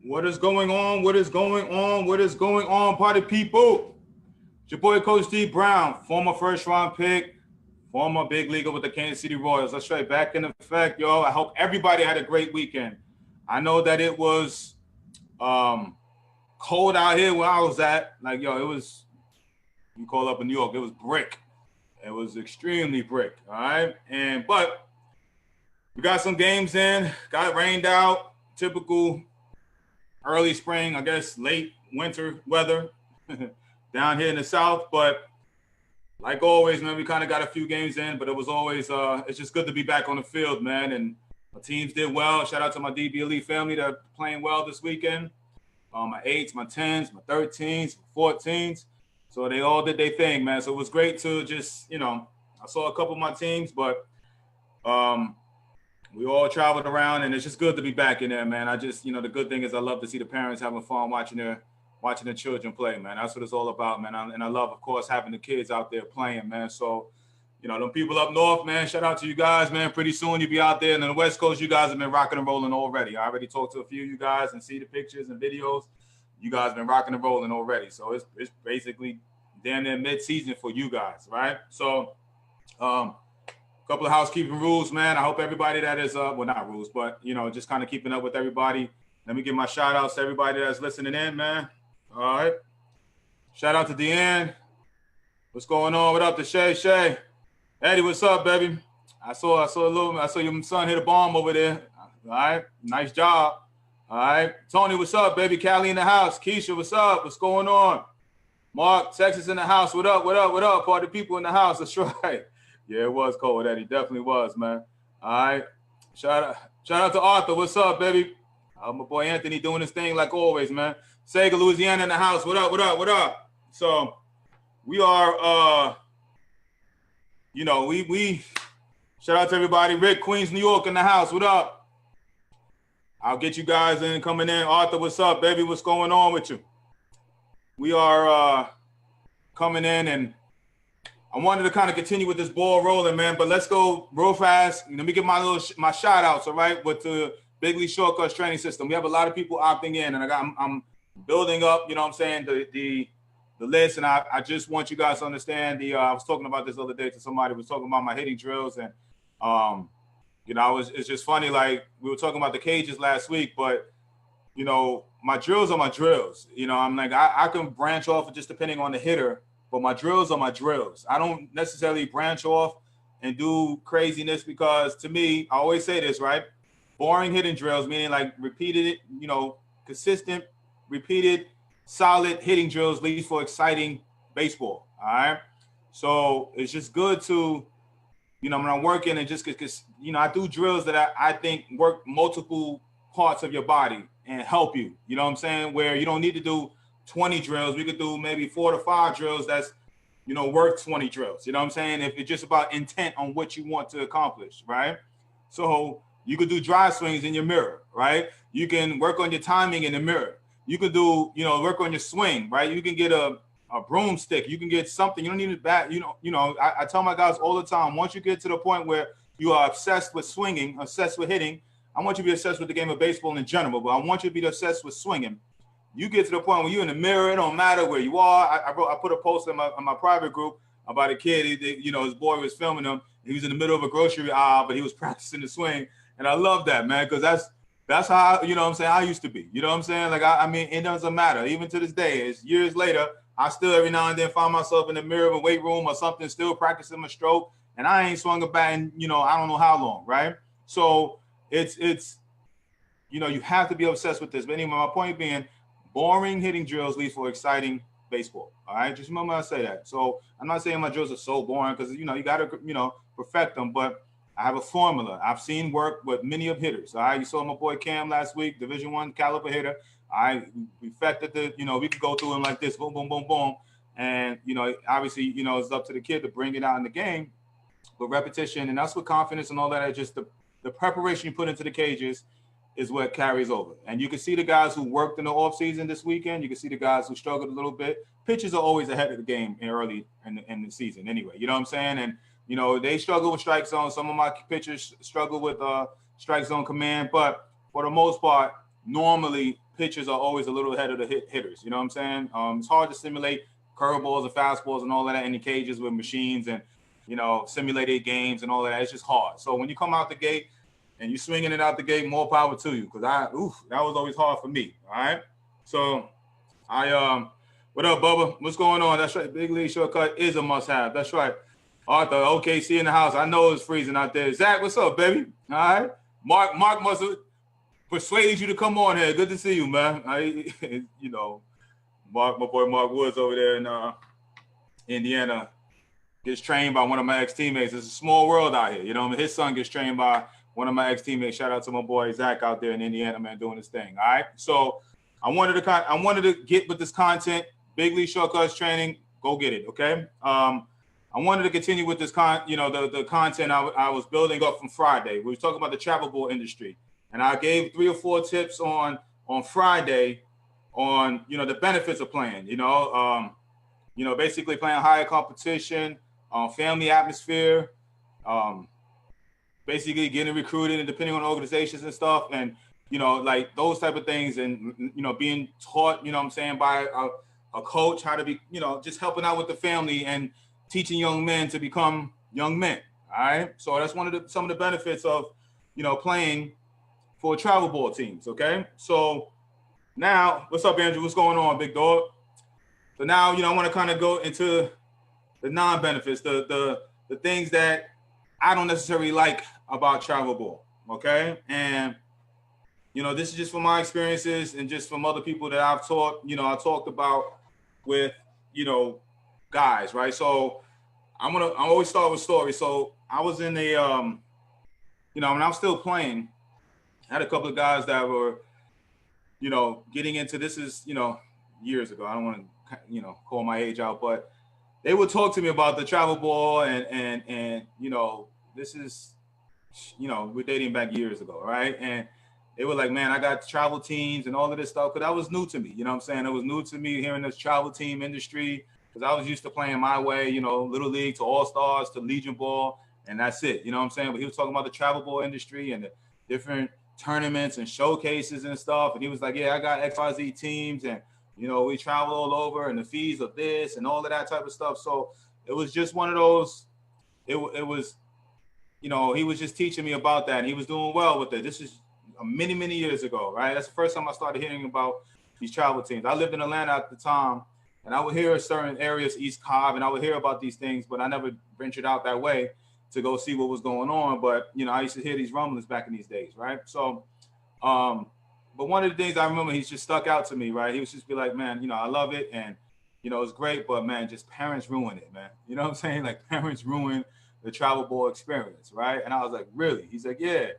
What is going on? What is going on? What is going on, party people? It's your boy, Coach D Brown, former first round pick, former big leaguer with the Kansas City Royals. That's right, back in effect, yo. I hope everybody had a great weekend. I know that it was um, cold out here where I was at. Like, yo, it was, you call up in New York, it was brick. It was extremely brick, all right? But we got some games in, got rained out, typical early spring, I guess late winter weather down here in the south. But like always, man, we kind of got a few games in, but it was always it's just good to be back on the field, man. And my teams did well. Shout out to my DB Elite family that are playing well this weekend. My 8s, my 10s, my 13s, my 14s. So they all did their thing, man. So it was great to just, I saw a couple of my teams, but um, we all traveled around, and it's just good to be back in there, man. I just, the good thing is I love to see the parents having fun watching their children play, man. That's what it's all about, man. And I love, of course, having the kids out there playing, man. So, them people up north, man, shout out to you guys, man. Pretty soon you'll be out there. And on the West Coast, you guys have been rocking and rolling already. I already talked to a few of you guys and see the pictures and videos. You guys have been rocking and rolling already. So it's basically damn near mid-season for you guys, right? So, couple of housekeeping rules, man. I hope everybody that is well, not rules, but just kind of keeping up with everybody. Let me give my shout outs to everybody that's listening in, man. All right. Shout out to Deanne. What's going on? What up to Shay? Eddie, what's up, baby? I saw your son hit a bomb over there. All right. Nice job. All right. Tony, what's up, baby? Callie in the house. Keisha, what's up? What's going on? Mark, Texas in the house. What up? Party people in the house. That's right. Yeah, it was cold, Eddie. Definitely was, man. All right. Shout out to Arthur. What's up, baby? My boy Anthony doing his thing like always, man. Sega, Louisiana in the house. What up? So we are we shout out to everybody. Rick, Queens, New York in the house. What up? I'll get you guys in coming in. Arthur, what's up, baby? What's going on with you? We are coming in, and I wanted to kind of continue with this ball rolling, man, but let's go real fast. Let me give my shout outs, all right, with the Big League Shortcuts training system. We have a lot of people opting in, and I'm building up, the list, and I just want you guys to understand I was talking about this the other day to somebody who was talking about my hitting drills, and it's just funny, like we were talking about the cages last week, but my drills are my drills. I'm like I can branch off just depending on the hitter. But my drills are my drills. I don't necessarily branch off and do craziness because, to me, I always say this, right? Boring hitting drills, meaning like repeated, consistent, repeated, solid hitting drills leads for exciting baseball, all right? So it's just good to, when I'm working and just because, I do drills that I think work multiple parts of your body and help you, you know what I'm saying? Where you don't need to do 20 drills. We could do maybe 4 to 5 drills that's, worth 20 drills. You know what I'm saying? If it's just about intent on what you want to accomplish, right? So you could do drive swings in your mirror, right? You can work on your timing in the mirror. You could do, work on your swing, right? You can get a broomstick. You can get something. You don't need a bat. I tell my guys all the time, once you get to the point where you are obsessed with swinging, obsessed with hitting, I want you to be obsessed with the game of baseball in general, but I want you to be obsessed with swinging. You get to the point where you're in the mirror, it don't matter where you are. I put a post in my private group about a kid. His boy was filming him. He was in the middle of a grocery aisle, but he was practicing the swing. And I love that, man, because that's how, I used to be. You know what I'm saying? Like, I mean, it doesn't matter. Even to this day, it's years later, I still every now and then find myself in the mirror of a weight room or something, still practicing my stroke. And I ain't swung a bat in, I don't know how long, right? So it's you have to be obsessed with this. But anyway, my point being, boring hitting drills lead for exciting baseball. All right, just remember I say that. So I'm not saying my drills are so boring because you got to perfect them. But I have a formula. I've seen work with many of hitters. All right, you saw my boy Cam last week, Division I caliber hitter. We perfected we could go through him like this, boom, boom, boom, boom, and obviously it's up to the kid to bring it out in the game. But repetition, and that's what confidence and all that are just the preparation you put into the cages is what carries over. And you can see the guys who worked in the offseason this weekend. You can see the guys who struggled a little bit. Pitchers are always ahead of the game early in the season anyway. You know what I'm saying? And, they struggle with strike zone. Some of my pitchers struggle with strike zone command. But for the most part, normally pitchers are always a little ahead of the hitters. You know what I'm saying? It's hard to simulate curveballs and fastballs and all of that in the cages with machines and, you know, simulated games and all of that. It's just hard. So when you come out the gate and you swinging it out the gate, more power to you, because that was always hard for me. All right. So what up, Bubba? What's going on? That's right. Big League Shortcut is a must-have. That's right. Arthur, OKC in the house. I know it's freezing out there. Zach, what's up, baby? All right. Mark must have persuaded you to come on here. Good to see you, man. You know, my boy Mark Woods over there in Indiana gets trained by one of my ex-teammates. It's a small world out here. You know, his son gets trained by one of my ex-teammates. Shout out to my boy Zach out there in Indiana, man, doing his thing. All right. So I wanted to get with this content. Big League Shortcuts training. Go get it. Okay. I wanted to continue with this the content I was building up from Friday. We were talking about the travel ball industry, and I gave 3 or 4 tips on Friday on, you know, the benefits of playing, basically playing higher competition, family atmosphere, basically getting recruited and depending on organizations and stuff, and, you know, like those type of things, and, you know, being taught, you know what I'm saying, by a coach how to be, you know, just helping out with the family and teaching young men to become young men. All right. So that's some of the benefits of, you know, playing for travel ball teams. Okay. So now, what's up, Andrew? What's going on, big dog? So now, you know, I want to kind of go into the non-benefits, the things that I don't necessarily like about travel ball. Okay. And, you know, this is just from my experiences and just from other people that I've taught, you know, I talked about with, you know, guys, right? So I always start with stories. So I was in a, when I was still playing, I had a couple of guys that were, you know, getting into, this is, you know, years ago. I don't want to, you know, call my age out, but they would talk to me about the travel ball and you know, this is, you know, we're dating back years ago, right? And they were like, man, I got travel teams and all of this stuff, because that was new to me. You know what I'm saying? It was new to me hearing this travel team industry, because I was used to playing my way, you know, Little League to All-Stars to Legion Ball, and that's it. You know what I'm saying? But he was talking about the travel ball industry and the different tournaments and showcases and stuff. And he was like, yeah, I got XYZ teams, and, you know, we travel all over, and the fees of this and all of that type of stuff. So it was just one of those, it was, you know, he was just teaching me about that, and he was doing well with it. This is many, many years ago, right? That's the first time I started hearing about these travel teams. I lived in Atlanta at the time, and I would hear certain areas, East Cobb, and I would hear about these things, but I never ventured out that way to go see what was going on. But, you know, I used to hear these rumblings back in these days, right? So, but one of the things I remember, he's just stuck out to me, right? He was just be like, man, you know, I love it, and, you know, it's great, but, man, just parents ruin it, man. You know what I'm saying? Like, parents ruin the travel ball experience, right? And I was like, really? He's like, yeah.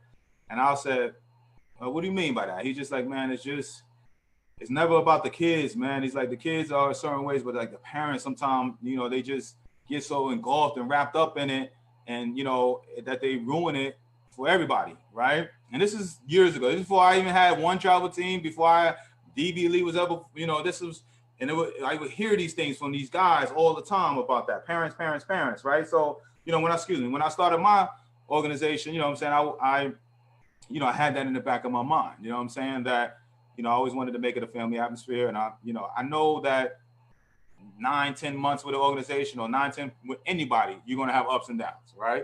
And I said, what do you mean by that? He's just like, man, it's never about the kids, man. He's like, the kids are certain ways, but like the parents, sometimes, you know, they just get so engulfed and wrapped up in it, and, you know, that they ruin it for everybody, right? And this is years ago. This is before I even had one travel team, before DB Lee was ever, you know, this was, and I would hear these things from these guys all the time about that. Parents, right? So, you know, when I started my organization, you know what I'm saying, I you know, I had that in the back of my mind, you know what I'm saying, that, you know, I always wanted to make it a family atmosphere. And I know that 9-10 months with an organization, or 9-10 with anybody, you're going to have ups and downs, right?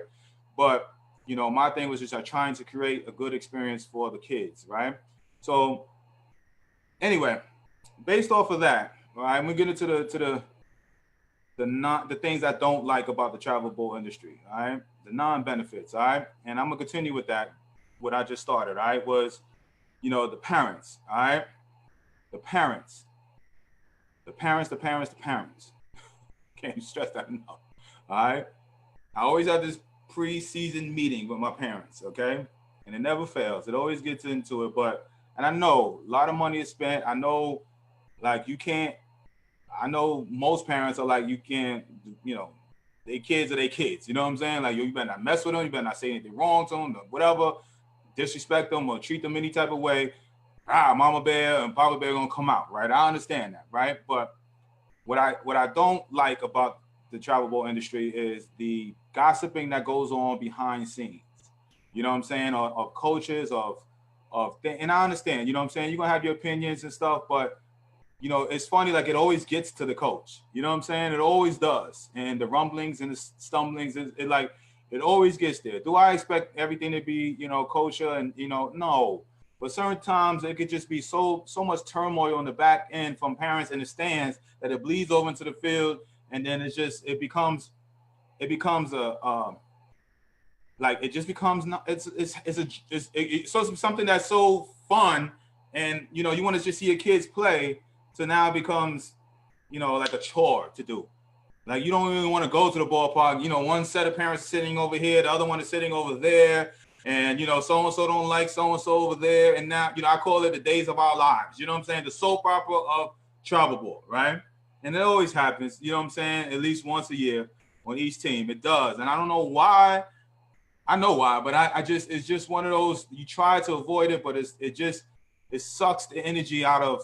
But, you know, my thing was just trying to create a good experience for the kids, right? So anyway, based off of that, all right, we get into the things I don't like about the travel ball industry, all right? The non-benefits, all right? And I'm going to continue with that. What I just started, all right, was, you know, the parents, all right? The parents. Can't stress that enough, all right? I always have this pre-season meeting with my parents, okay? And it never fails. It always gets into it, and I know a lot of money is spent. I know, like, I know most parents are like, you can't, you know, they kids are they kids, you know what I'm saying? Like, you better not mess with them, you better not say anything wrong to them, or whatever, disrespect them or treat them any type of way. Mama Bear and Papa Bear gonna come out, right? I understand that, right? But what I don't like about the travel ball industry is the gossiping that goes on behind scenes. You know what I'm saying? Of coaches, of and I understand, you know what I'm saying? You're gonna have your opinions and stuff, but you know, it's funny, like it always gets to the coach. You know what I'm saying? It always does. And the rumblings and the stumblings, it always gets there. Do I expect everything to be, you know, kosher and, you know, no. But certain times it could just be so much turmoil on the back end from parents in the stands that it bleeds over into the field, and then it becomes a like it just becomes not it's so something that's so fun, and you know you want to just see your kids play, so now it becomes, you know, like a chore to do. Like you don't even want to go to the ballpark. You know, one set of parents sitting over here, the other one is sitting over there, and you know, so and so don't like so and so over there, and now you know I call it the days of our lives. You know what I'm saying? The soap opera of travel ball, right? And it always happens. You know what I'm saying? At least once a year on each team, it does, and I don't know why. I know why, but I just it's just one of those you try to avoid it, but it sucks the energy out of,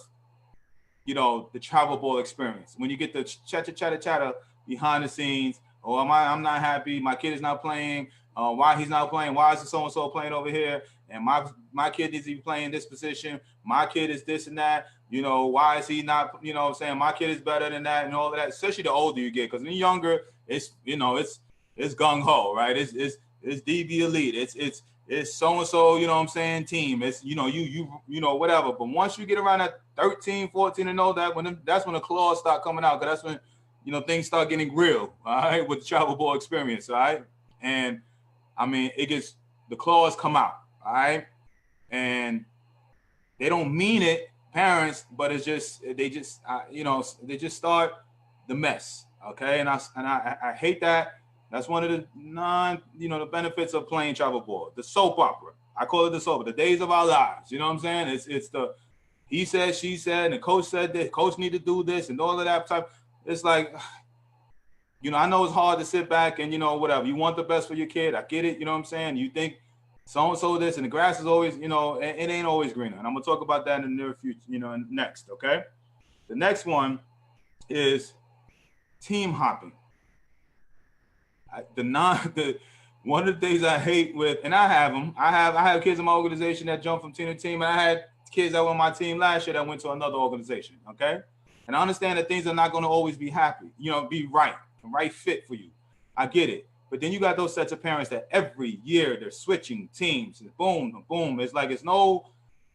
you know, the travel ball experience. When you get the chatter behind the scenes, oh, I'm not happy, my kid is not playing, why he's not playing, why is so and so playing over here, and my kid needs to be playing this position, my kid is this and that, you know, why is he not, you know what I'm saying, my kid is better than that and all of that, especially the older you get, because when you're younger, it's, you know, it's gung-ho, right? It's DB elite. It's so and so, you know what I'm saying, team. It's, you know, you know, whatever. But once you get around that 13, 14 and know that that's when the claws start coming out, because that's when, you know, things start getting real, all right, with the travel ball experience, all right? And I mean, the claws come out, all right? And they don't mean it, parents, but they just start the mess, okay? And I hate that. That's one of the the benefits of playing travel ball. The soap opera. I call it the soap opera, the days of our lives. You know what I'm saying? It's the he said, she said, and the coach said this, coach need to do this, and all of that type. It's like, you know, I know it's hard to sit back and, you know, whatever. You want the best for your kid. I get it, you know what I'm saying? You think so-and-so this, and the grass is always, you know, it ain't always greener. And I'm gonna talk about that in the near future, you know, next, okay? The next one is team hopping. One of the things I hate with, and I have them. I have kids in my organization that jump from team to team, and I had kids that were on my team last year that went to another organization. Okay, and I understand that things are not going to always be happy, you know, be right fit for you. I get it, but then you got those sets of parents that every year they're switching teams, and boom, boom. It's like it's no,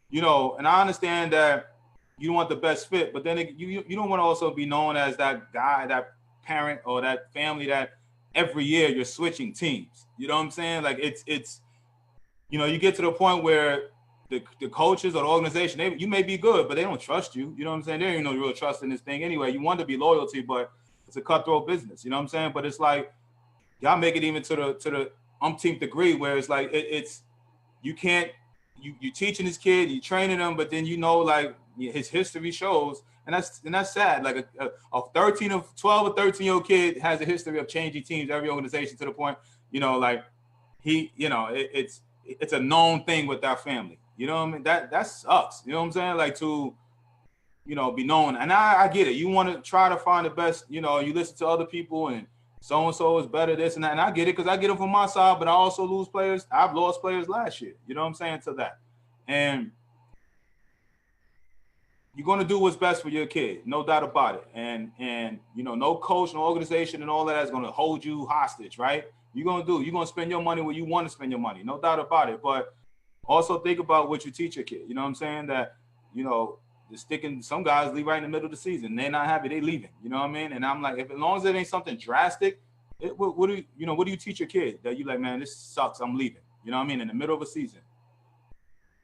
you know, and I understand that you want the best fit, but then you don't want to also be known as that guy, that parent, or that family that every year you're switching teams. You know what I'm saying? Like it's you know, you get to the point where the coaches or the organization, you may be good, but they don't trust you. You know what I'm saying? There ain't no real trust in this thing anyway. You want to be loyalty, but it's a cutthroat business. You know what I'm saying? But it's like y'all make it even to the umpteenth degree where it's like it's you can't you teaching this kid, you training him, but then you know, like his history shows, and that's sad. Like a 13 or 12 or 13-year-old kid has a history of changing teams, every organization, to the point, you know, like he, you know, it's a known thing with that family. You know what I mean? That sucks. You know what I'm saying? Like to, you know, be known. And I get it. You want to try to find the best, you know, you listen to other people and so-and-so is better, this and that. And I get it, because I get it from my side, but I also lose players. I've lost players last year. You know what I'm saying? To that. And you're going to do what's best for your kid, no doubt about it. And you know, no coach, no organization and all of that is going to hold you hostage, right? You're going to spend your money where you want to spend your money, no doubt about it. But also think about what you teach your kid. You know what I'm saying? That, you know, some guys leave right in the middle of the season. They're not happy, they leaving. You know what I mean? And I'm like, as long as it ain't something drastic, what do you teach your kid that you like, man, this sucks, I'm leaving? You know what I mean? In the middle of a season.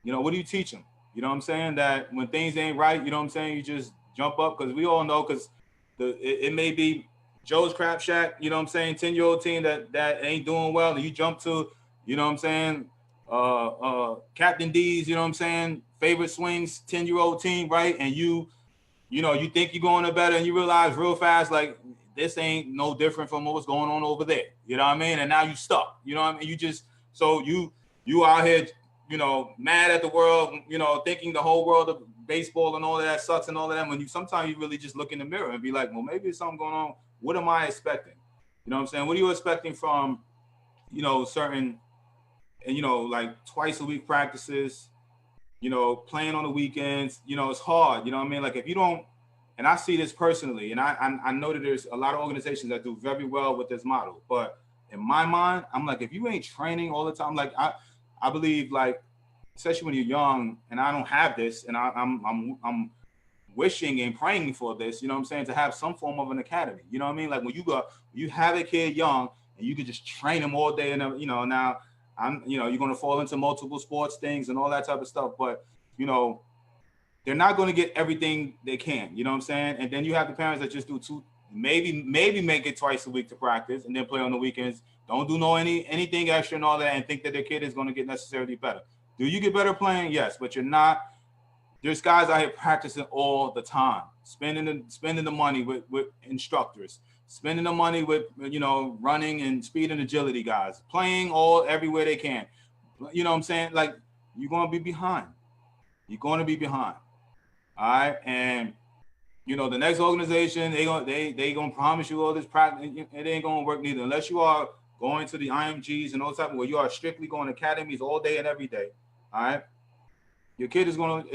You know, what do you teach them? You know what I'm saying? That when things ain't right, you know what I'm saying, you just jump up, because we all know, because it may be Joe's Crap Shack, you know what I'm saying, 10-year-old team that ain't doing well, and you jump to, you know what I'm saying, Captain D's, you know what I'm saying, favorite swings 10-year-old team, right? And you know, you think you're going to better, and you realize real fast, like, this ain't no different from what's going on over there. You know what I mean? And now you stuck. You know what I mean? You out here, you know, mad at the world, you know, thinking the whole world of baseball and all of that sucks and all of that. When sometimes you really just look in the mirror and be like, well, maybe there's something going on. What am I expecting? You know what I'm saying? What are you expecting from, you know, certain, and, you know, like twice a week practices, you know, playing on the weekends, you know, it's hard. You know what I mean? Like if you don't, and I see this personally, and I know that there's a lot of organizations that do very well with this model. But in my mind, I'm like, if you ain't training all the time, like I believe like, especially when you're young, and I don't have this, and I'm wishing and praying for this, you know what I'm saying, to have some form of an academy. You know what I mean? Like when you have a kid young and you can just train him all day, and you know, now you know, you're gonna fall into multiple sports things and all that type of stuff, but you know, they're not going to get everything they can. You know what I'm saying? And then you have the parents that just do maybe make it twice a week to practice and then play on the weekends. Don't do anything extra and all that, and think that their kid is going to get necessarily better. Do you get better playing? Yes, but you're not. There's guys out here practicing all the time, spending the money with instructors, spending the money with, you know, running and speed and agility guys, playing everywhere they can. You know what I'm saying? Like, you're going to be behind. You're going to be behind. All right. And, you know, the next organization, they gonna promise you all this practice. It ain't going to work neither, unless you are going to the IMGs and those type of, where you are strictly going to academies all day and every day. All right. Your kid is going to,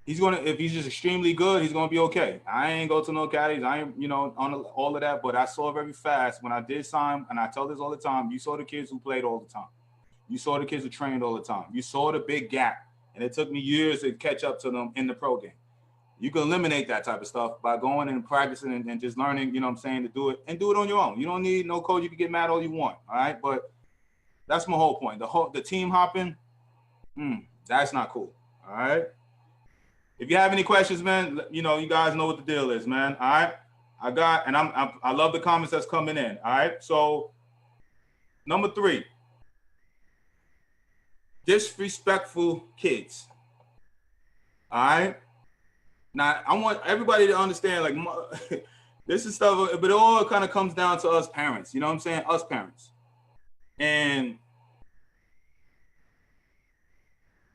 if he's just extremely good, he's going to be okay. I ain't go to no academies. I ain't, you know, on all of that, but I saw very fast when I did sign, and I tell this all the time, you saw the kids who played all the time. You saw the kids who trained all the time. You saw the big gap. And it took me years to catch up to them in the pro game. You can eliminate that type of stuff by going and practicing and just learning, you know what I'm saying, to do it, and do it on your own. You don't need no coach. You can get mad all you want, all right? But that's my whole point. The team hopping, that's not cool, all right? If you have any questions, man, you know, you guys know what the deal is, man, all right? I love the comments that's coming in, all right? So, number 3. Disrespectful kids. All right. Now, I want everybody to understand, like, this is stuff, but it all kind of comes down to us parents. You know what I'm saying? Us parents. And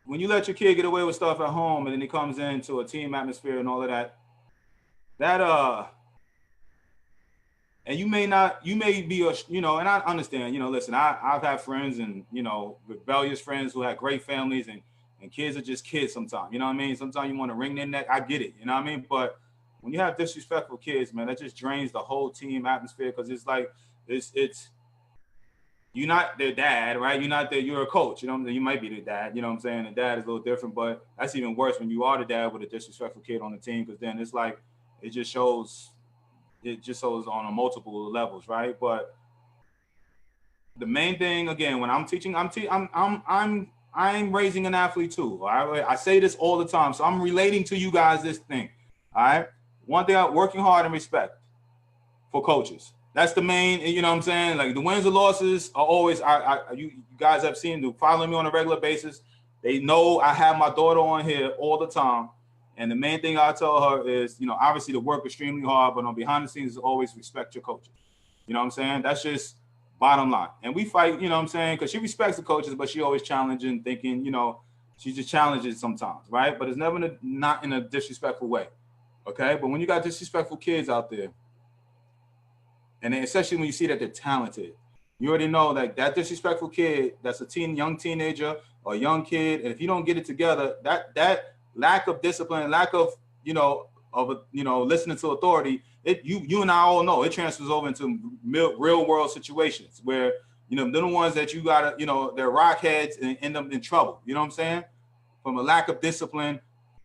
when you let your kid get away with stuff at home, and then he comes into a team atmosphere and all of that, and you may be you know, and I understand, you know, listen, I've had friends, and, you know, rebellious friends who had great families, and kids are just kids sometimes, you know what I mean? Sometimes you want to wring their neck. I get it, you know what I mean? But when you have disrespectful kids, man, that just drains the whole team atmosphere, because it's like, it's you're not their dad, right? You're a coach, you know what I mean? You might be the dad, you know what I'm saying? The dad is a little different, but that's even worse when you are the dad with a disrespectful kid on the team, because then it's like, it just shows on a multiple levels, right? But the main thing, again, when I'm teaching, I'm raising an athlete too. All right? I say this all the time, so I'm relating to you guys this thing. All right. One thing, working hard and respect for coaches. That's the main. You know what I'm saying? Like, the wins and losses are always. You guys have seen, who follow me on a regular basis. They know I have my daughter on here all the time. And the main thing I tell her is, you know, obviously to work extremely hard, but on behind the scenes is always respect your coaches. You know what I'm saying? That's just bottom line. And we fight, you know what I'm saying? Because she respects the coaches, but she always challenging, thinking, you know, she just challenges sometimes, right? But it's never not in a disrespectful way, okay? But when you got disrespectful kids out there, and then especially when you see that they're talented, you already know, like, that disrespectful kid, that's a young teenager or young kid, and if you don't get it together, that lack of discipline, lack of, listening to authority, you and I all know it transfers over into real world situations where, you know, they're the ones that you gotta, you know, they're rockheads and end up in trouble. You know what I'm saying? From a lack of discipline,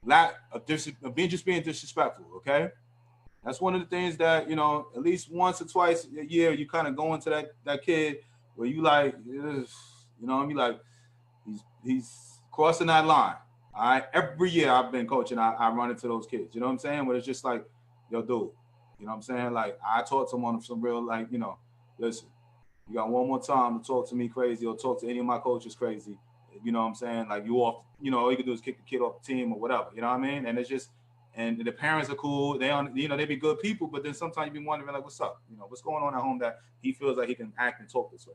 lack of being disrespectful. Okay, that's one of the things that, you know, at least once or twice a year, you kind of go into that kid where you like, you know, I mean, like, he's crossing that line. All right. Every year I've been coaching, I run into those kids. You know what I'm saying? But it's just like, yo, dude, you know what I'm saying? Like, I taught someone some real, like, you know, listen, you got one more time to talk to me crazy or talk to any of my coaches crazy. You know what I'm saying? Like, you off, you know, all you can do is kick the kid off the team or whatever. You know what I mean? And it's just, and the parents are cool. They be good people, but then sometimes you be wondering, like, what's up? You know, what's going on at home that he feels like he can act and talk this way?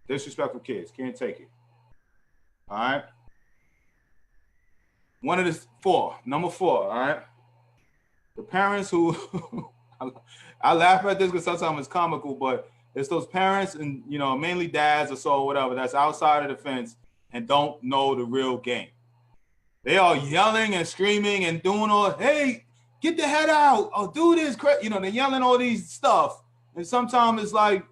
Disrespectful kids, can't take it. All right. One of the number 4, all right? The parents who, I laugh at this because sometimes it's comical, but it's those parents, and, you know, mainly dads or so, whatever, that's outside of the fence, and don't know the real game. They are yelling and screaming and doing all, hey, get the head out, or do this, you know, they're yelling all these stuff. And sometimes it's like,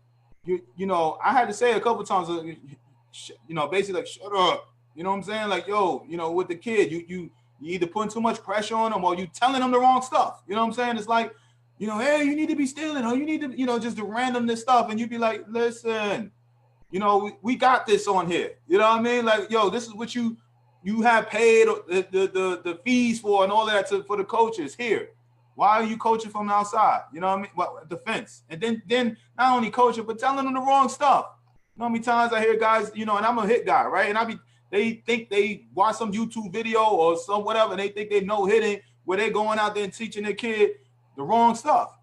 you know, I had to say it a couple of times, you know, basically like, shut up. You know what I'm saying? Like, yo, you know, with the kid, you either putting too much pressure on them or you telling them the wrong stuff. You know what I'm saying? It's like, you know, hey, you need to be stealing, or you need to, you know, just the randomness stuff. And you be like, listen, you know, we got this on here. You know what I mean? Like, yo, this is what you have paid the fees for and all that for the coaches here. Why are you coaching from the outside? You know what I mean? Well, defense. And then not only coaching, but telling them the wrong stuff. You know how many times I hear guys, you know, and I'm a hit guy, right? And they think they watch some YouTube video or some whatever, and they think they know hitting, where they're going out there and teaching their kid the wrong stuff.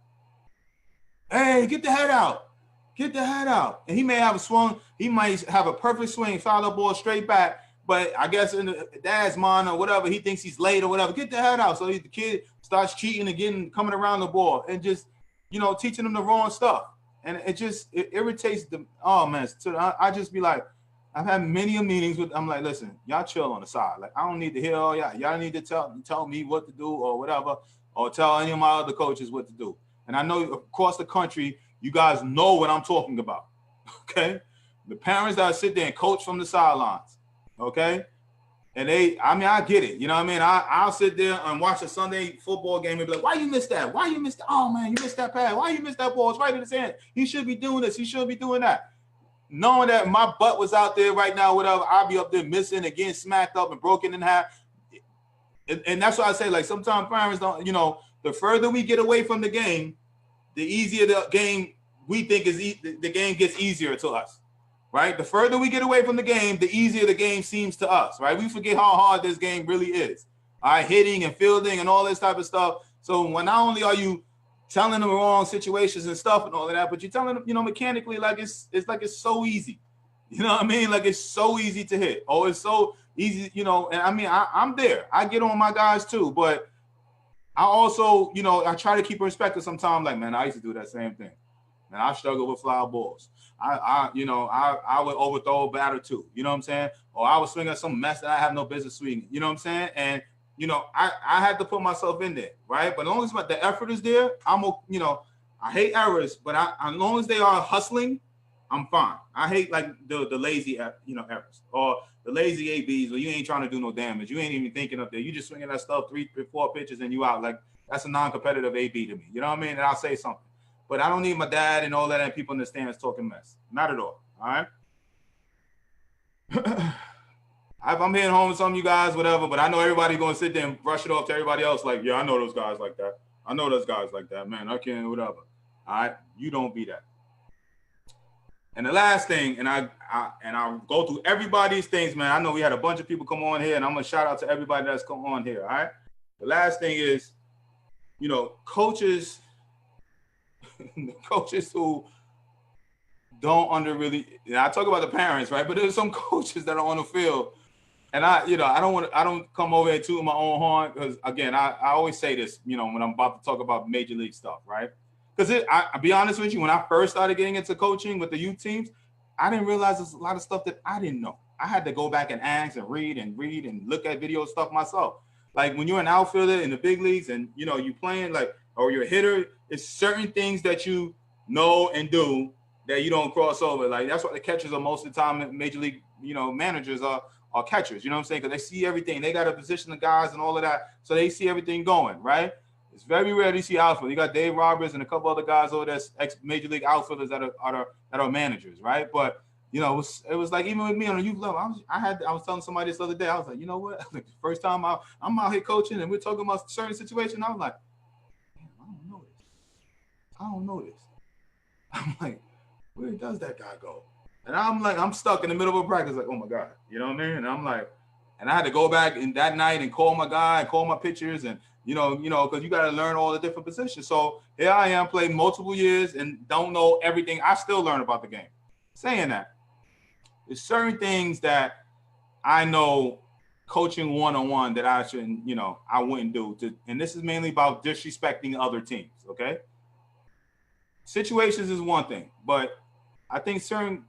Hey, get the head out. Get the head out. And he may have a swung, he might have a perfect swing, foul the ball straight back, but I guess in the dad's mind or whatever, he thinks he's late or whatever. Get the head out. So the kid starts cheating again, coming around the ball and just, you know, teaching them the wrong stuff. And it irritates them. Oh, man. I just be like, I've had many meetings with, I'm like, listen, y'all chill on the side. Like, I don't need to hear all y'all. Y'all need to tell me what to do or whatever, or tell any of my other coaches what to do. And I know across the country, you guys know what I'm talking about, okay? The parents that sit there and coach from the sidelines, okay? And I get it. You know what I mean? I'll sit there and watch a Sunday football game and be like, why you missed that? Why you missed that? Oh, man, you missed that pass. Why you missed that ball? It's right in his hand. He should be doing this. He should be doing that. Knowing that my butt was out there right now, whatever, I'll be up there missing, again, smacked up and broken in half. And that's why I say, like, sometimes parents don't, you know, the further we get away from the game, the easier the game we think is the game gets easier to us, right? The further we get away from the game, the easier the game seems to us, right? We forget how hard this game really is. All right, hitting and fielding and all this type of stuff. So when not only are you telling them the wrong situations and stuff and all of that, but you're telling them, you know, mechanically, like it's so easy. You know what I mean? Like it's so easy to hit. Oh, it's so easy, you know. And I mean, I'm there. I get on my guys too, but I also, you know, I try to keep perspective sometimes. Like, man, I used to do that same thing. Man, I struggle with fly balls. I would overthrow a batter too. You know what I'm saying? Or I would swing at some mess that I have no business swinging. You know what I'm saying? And you know, I had to put myself in there, right? But as long as the effort is there, you know, I hate errors, but as long as they are hustling, I'm fine. I hate like the lazy, you know, errors or the lazy ABs where you ain't trying to do no damage. You ain't even thinking up there. You just swinging that stuff 3-4 pitches and you out. Like that's a non-competitive AB to me. You know what I mean? And I'll say something, but I don't need my dad and all that and people in the stands talking mess. Not at all. All right. If I'm hitting home with some of you guys, whatever, but I know everybody going to sit there and brush it off to everybody else. Like, yeah, I know those guys like that. I know those guys like that, man. I can't, whatever. All right. You don't be that. And the last thing, and I'll go through everybody's things, man. I know we had a bunch of people come on here, and I'm going to shout out to everybody that's come on here. All right. The last thing is, you know, coaches who don't I talk about the parents, right? But there's some coaches that are on the field. And I don't come over here to my own horn because again, I always say this, you know, when I'm about to talk about major league stuff, right? Because I'll be honest with you, when I first started getting into coaching with the youth teams, I didn't realize there's a lot of stuff that I didn't know. I had to go back and ask and read and look at video stuff myself. Like when you're an outfielder in the big leagues and you know you playing like or you're a hitter, it's certain things that you know and do that you don't cross over. Like that's what the catchers are most of the time. Major league, you know, managers are catchers, you know what I'm saying? Because they see everything. They got to position the guys and all of that, so they see everything going, right? It's very rare to see outfield. You got Dave Roberts and a couple other guys over there, ex-major league outfielders that are managers, right? But you know, it was like even with me on the youth level, I was telling somebody this other day, I was like, you know what? Like the first time I'm out here coaching and we're talking about certain situation, I was like, man, I don't know this. I'm like, where does that guy go? And I'm stuck in the middle of a practice, like, oh my God, you know what I mean? And I'm like, and I had to go back in that night and call my guy and call my pitchers and, you know, because you got to learn all the different positions. So here I am, playing multiple years and don't know everything. I still learn about the game. Saying that, there's certain things that I know coaching one-on-one that I shouldn't, you know, I wouldn't do. And this is mainly about disrespecting other teams, okay? Situations is one thing, but I think certain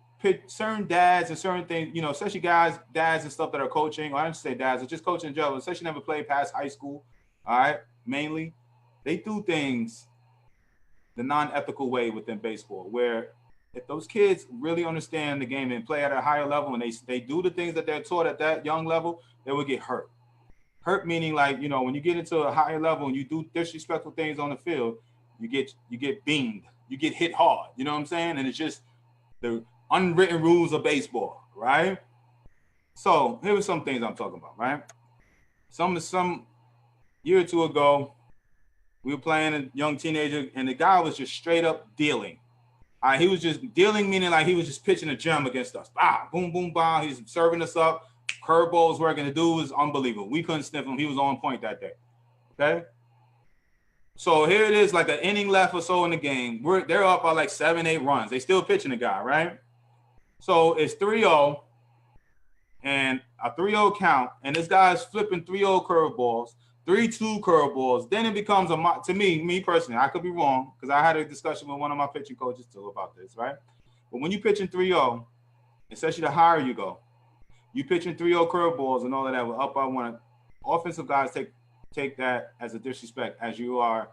certain dads and certain things, you know, especially dads and stuff that are coaching, or I don't say dads, or just coaching in general, especially never played past high school, all right, mainly, they do things the non-ethical way within baseball, where if those kids really understand the game and play at a higher level and they do the things that they're taught at that young level, they will get hurt. Hurt meaning, like, you know, when you get into a higher level and you do disrespectful things on the field, you get beamed, you get hit hard, you know what I'm saying? And it's just the unwritten rules of baseball, right? So here were some things I'm talking about, right? Some year or two ago, we were playing a young teenager, and the guy was just straight up dealing. He was just dealing, meaning like he was just pitching a gem against us. Bah, boom, boom, bah. He's serving us up. Curveballs working. The dude was unbelievable. We couldn't sniff him. He was on point that day. Okay. So here it is, like an inning left or so in the game. They're up by like 7-8 runs. They still pitching the guy, right? So it's 3-0 and a 3-0 count, and this guy's flipping 3-0 curveballs, 3-2 curveballs. Then it becomes to me personally, I could be wrong because I had a discussion with one of my pitching coaches too about this, right? But when you pitching 3-0, especially the higher you go, you pitching 3-0 curveballs and all of that, we're up by one. Offensive guys take that as a disrespect as you are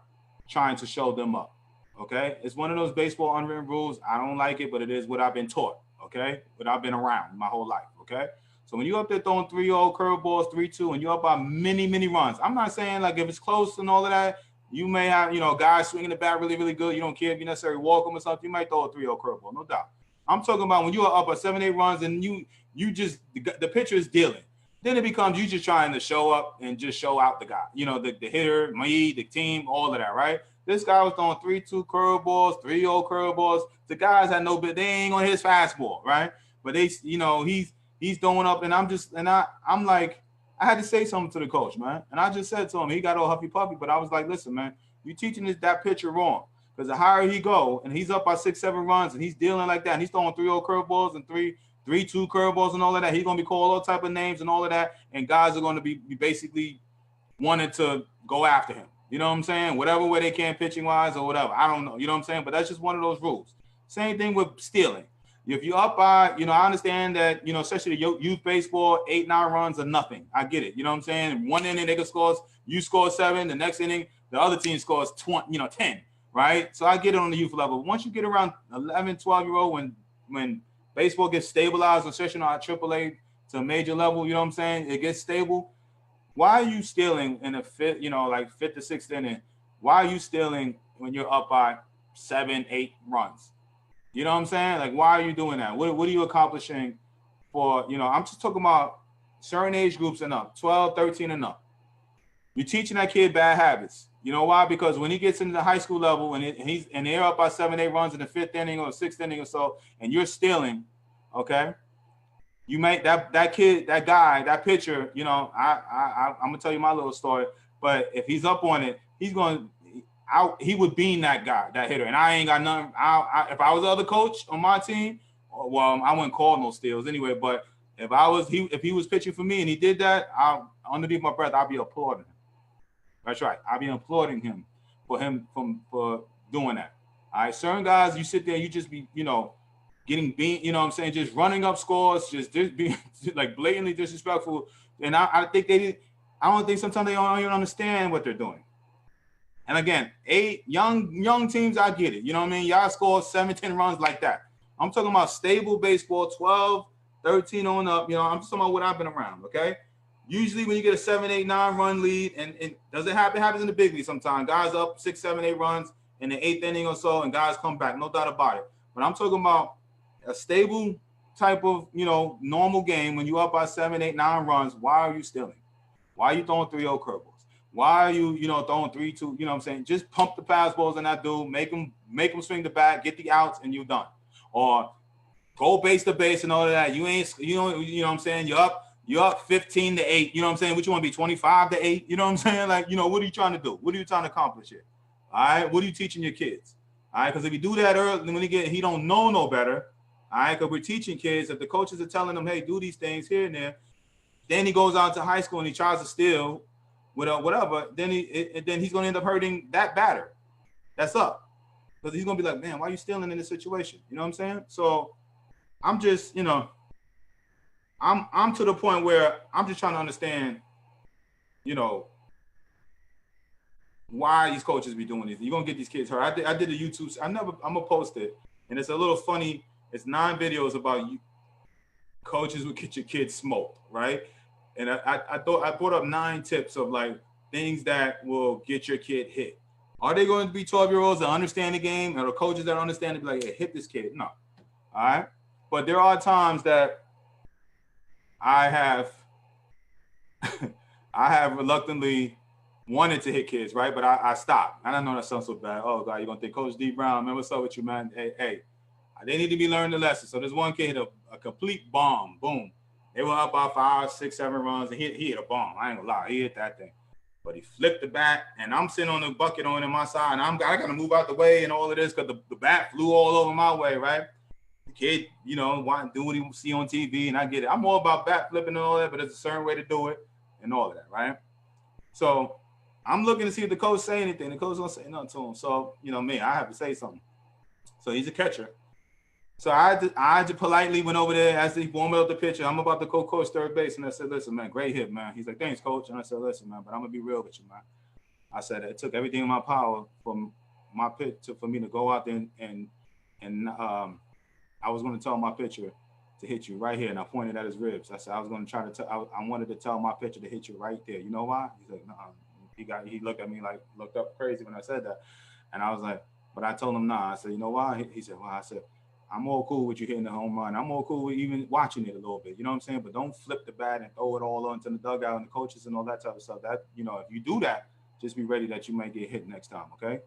trying to show them up, okay? It's one of those baseball unwritten rules. I don't like it, but it is what I've been taught, okay? What I've been around my whole life, okay? So when you're up there throwing 3-0 curveballs, 3-2, and you're up by many, many runs, I'm not saying like if it's close and all of that, you may have, you know, guys swinging the bat really, really good. You don't care if you necessarily walk them or something. You might throw a 3-0 curveball, no doubt. I'm talking about when you are up by 7-8 runs and you just, the pitcher is dealing. Then it becomes you just trying to show up and just show out the guy. You know, the hitter, me, the team, all of that, right? This guy was throwing 3-2 curveballs, 3-0 curveballs. The guys had no bit, they ain't on his fastball, right? But they, you know, he's throwing up, and I'm like, I had to say something to the coach, man. And I just said to him, he got all huffy puffy, but I was like, listen, man, you teaching that pitcher wrong. Because the higher he go, and he's up by 6-7 runs, and he's dealing like that, and he's throwing 3-0 curveballs and 3-2 curveballs and all of that, he's going to be called all type of names and all of that, and guys are going to be basically wanting to go after him. You know what I'm saying? Whatever way they can pitching-wise or whatever. I don't know. You know what I'm saying? But that's just one of those rules. Same thing with stealing. If you're up by, you know, I understand that, you know, especially the youth baseball, 8-9 runs are nothing. I get it. You know what I'm saying? One inning, they can score, you score 7. The next inning, the other team scores 10, right? So I get it on the youth level. Once you get around 11, 12-year-old, when baseball gets stabilized, especially on AAA to a major level, you know what I'm saying? It gets stable. Why are you stealing in the fifth, you know, like 5th to 6th inning? Why are you stealing when you're up by 7-8 runs? You know what I'm saying? Like, why are you doing that? What are you accomplishing for, you know, I'm just talking about certain age groups and up, 12, 13 and up. You're teaching that kid bad habits. You know why? Because when he gets into the high school level and they're up by 7-8 runs in the 5th inning or 6th inning or so, and you're stealing, okay? You make that kid, that guy, that pitcher, you know, I'm gonna tell you my little story, but if he's up on it, he would bean that guy, that hitter, and I ain't got nothing. If I was the other coach on my team, well, I wouldn't call no steals anyway. But if he was pitching for me and he did that, underneath my breath, I'd be applauding him. That's right, I'd be applauding him for doing that. All right, certain guys, you sit there, you just be, you know, getting beat, you know what I'm saying, just running up scores, just being like blatantly disrespectful. And I don't think sometimes they don't even understand what they're doing. And again, 8 young teams, I get it. You know what I mean? Y'all score 7-10 runs like that. I'm talking about stable baseball, 12, 13 on up. You know, I'm talking about what I've been around, okay? Usually when you get a 7-8, 9-run lead, and it doesn't happen, it happens in the big league sometimes. Guys up 6, 7, 8 runs in the 8th inning or so, and guys come back, no doubt about it. But I'm talking about a stable type of, you know, normal game. When you up by 7, 8, 9 runs, why are you stealing? Why are you throwing 3-0 curveballs? Why are you, you know, throwing 3-2? You know what I'm saying? Just pump the fastballs in that dude, make him swing the bat, get the outs, and you're done. Or go base to base and all of that. You know what I'm saying? You're up 15-8. You know what I'm saying? What you want to be, 25-8? You know what I'm saying? Like, you know, what are you trying to do? What are you trying to accomplish here? All right, what are you teaching your kids? All right, because if you do that early, when he don't know no better. All right, because we're teaching kids, if the coaches are telling them, hey, do these things here and there, then he goes out to high school and he tries to steal, whatever, then he's going to end up hurting that batter. That's up. Because he's going to be like, man, why are you stealing in this situation? You know what I'm saying? So I'm just, you know, I'm to the point where I'm just trying to understand, you know, why these coaches be doing this. You're gonna get these kids hurt. I did a YouTube. I'm gonna post it, and it's a little funny. It's 9 videos about you coaches will get your kids smoked, right? And I thought I brought up 9 tips of like things that will get your kid hit. Are they going to be 12-year-olds that understand the game, or the coaches that understand it be like, hey, hit this kid? No. All right. But there are times that I have I have reluctantly wanted to hit kids, right? But I stopped. I don't know that sounds so bad. Oh God, you're gonna think Coach D Brown, man, what's up with you, man? Hey, they need to be learning the lesson. So this one kid hit a complete bomb. Boom. They were up by 5, 6, 7 runs, and he hit a bomb. I ain't gonna lie, he hit that thing. But he flipped the bat, and I'm sitting on the bucket on my side, and I gotta move out the way and all of this because the bat flew all over my way, right? The kid, you know, want to do what he see on TV, and I get it. I'm all about bat flipping and all that, but there's a certain way to do it and all of that, right? So I'm looking to see if the coach say anything. The coach don't say nothing to him. So, you know me, I have to say something. So he's a catcher. So I had to politely went over there as he warmed up the pitcher. I'm about to go coach third base, and I said, listen, man, great hit, man. He's like, thanks, coach. And I said, listen, man, but I'm going to be real with you, man. I said, it took everything in my power from my pitch for me to go out there and I was going to tell my pitcher to hit you right here. And I pointed at his ribs. I said, I was going to try to tell, I wanted to tell my pitcher to hit you right there. You know why? He's like, no. He looked at me like, looked up crazy when I said that. And I was like, but I told him, nah. I said, you know why? He said, well, I said, I'm all cool with you hitting the home run. I'm all cool with even watching it a little bit. You know what I'm saying? But don't flip the bat and throw it all onto the dugout and the coaches and all that type of stuff. That, you know, if you do that, just be ready that you might get hit next time, okay?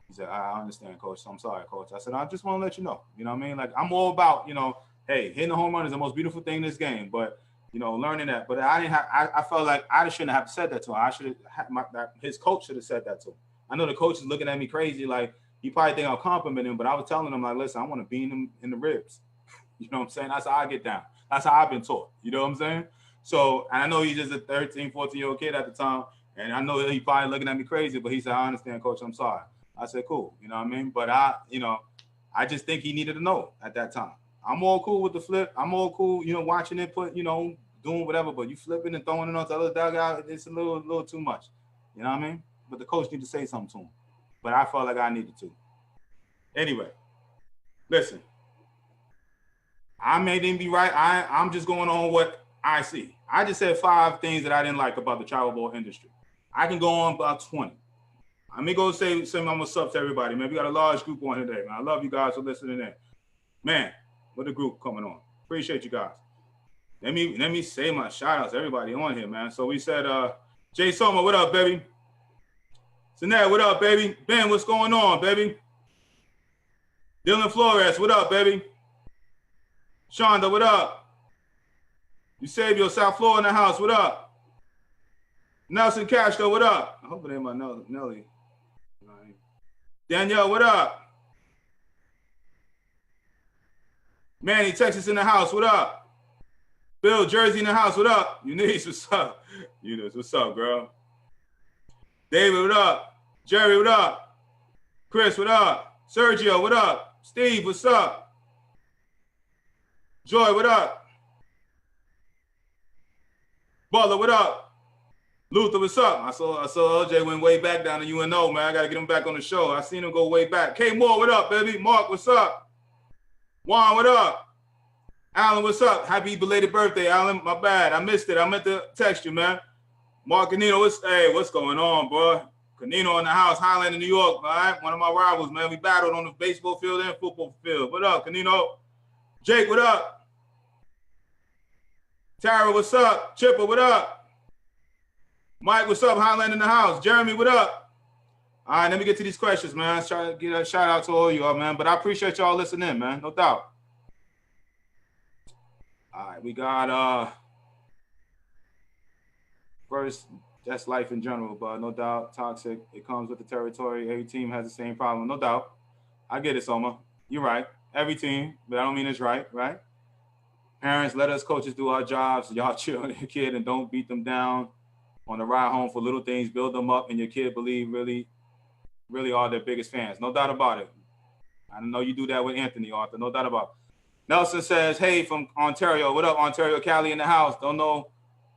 He said, I understand, coach. I'm sorry, coach. I said, I just want to let you know. You know what I mean? Like, I'm all about, you know, hey, hitting the home run is the most beautiful thing in this game. But, you know, learning that. But I felt like I shouldn't have said that to him. I should have, his coach should have said that to him. I know the coach is looking at me crazy, like, he probably think I'll compliment him, but I was telling him, like, listen, I want to beat him in the ribs. You know what I'm saying? That's how I get down. That's how I've been taught. You know what I'm saying? So, and I know he's just a 13, 14-year-old kid at the time, and I know he probably looking at me crazy, but he said, I understand, coach, I'm sorry. I said, cool. You know what I mean? But I just think he needed to know at that time. I'm all cool with the flip. I'm all cool, you know, watching it, doing whatever, but you flipping and throwing it on the other dugout, it's a little too much. You know what I mean? But the coach need to say something to him. But I felt like I needed to. Anyway, listen. I may didn't be right. I'm just going on what I see. I just said 5 things that I didn't like about the travel ball industry. I can go on about 20. Let me go say what's up to everybody, man. We got a large group on today, man. I love you guys for listening in. Man, what a group coming on. Appreciate you guys. Let me say my shout outs to everybody on here, man. So we said, Jay Soma, what up, baby? Sinette, what up, baby? Ben, what's going on, baby? Dylan Flores, what up, baby? Shonda, what up? Eusebio, South Florida in the house, what up? Nelson Castro, what up? I hope it ain't my Nelly. Danielle, what up? Manny, Texas in the house, what up? Bill, Jersey in the house, what up? Eunice, what's up? Eunice, what's up, girl? David, what up? Jerry, what up? Chris, what up? Sergio, what up? Steve, what's up? Joy, what up? Butler, what up? Luther, what's up? I saw LJ went way back down to UNO, man. I got to get him back on the show. I seen him go way back. K Moore, what up, baby? Mark, what's up? Juan, what up? Alan, what's up? Happy belated birthday, Alan. My bad. I missed it. I meant to text you, man. Mark Canino, what's going on, bro? Canino in the house, Highlander, New York, all right? One of my rivals, man. We battled on the baseball field and football field. What up, Canino? Jake, what up? Tara, what's up? Chipper, what up? Mike, what's up? Highlander in the house. Jeremy, what up? All right, let me get to these questions, man. Let's try to get a shout out to all y'all, man. But I appreciate y'all listening, man. No doubt. All right, we got first, that's life in general, but no doubt, toxic. It comes with the territory. Every team has the same problem. No doubt. I get it, Soma. You're right. Every team, but I don't mean it's right? Parents, let us coaches do our jobs. Y'all chill on your kid and don't beat them down on the ride home for little things. Build them up, and your kid believe really are their biggest fans. No doubt about it. I know you do that with Anthony, Arthur. No doubt about it. Nelson says, hey, from Ontario. What up, Ontario? Cali in the house. Don't know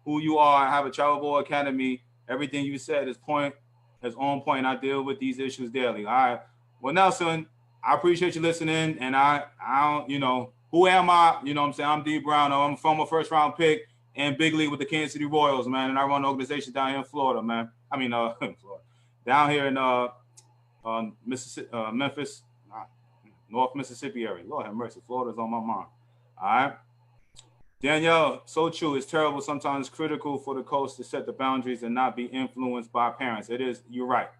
who you are. I have a travel ball academy. Everything you said is on point. I deal with these issues daily. All right. Well, Nelson, I appreciate you listening. And I don't, you know, who am I? You know what I'm saying? I'm D Brown. I'm from a first round pick and big league with the Kansas City Royals, man. And I run an organization down here in Florida, man. I mean, Florida. Down here in Mississippi, Memphis, North Mississippi area. Lord have mercy. Florida's on my mind. All right. Danielle, so true. It's terrible. Sometimes it's critical for the coach to set the boundaries and not be influenced by parents. It is. You're right.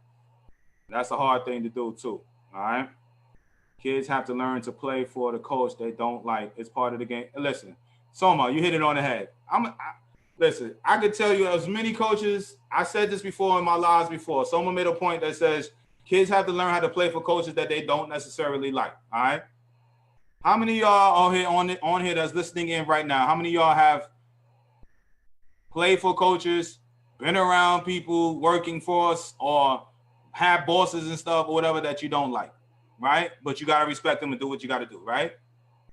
That's a hard thing to do too. All right. Kids have to learn to play for the coach they don't like. It's part of the game. Listen, Soma, you hit it on the head. Listen, I could tell you as many coaches, I said this before in my lives before. Someone made a point that says kids have to learn how to play for coaches that they don't necessarily like. All right. How many of y'all on here that's listening in right now? How many of y'all have played for coaches, been around people working for us, or have bosses and stuff or whatever that you don't like, right? But you gotta respect them and do what you gotta do, right?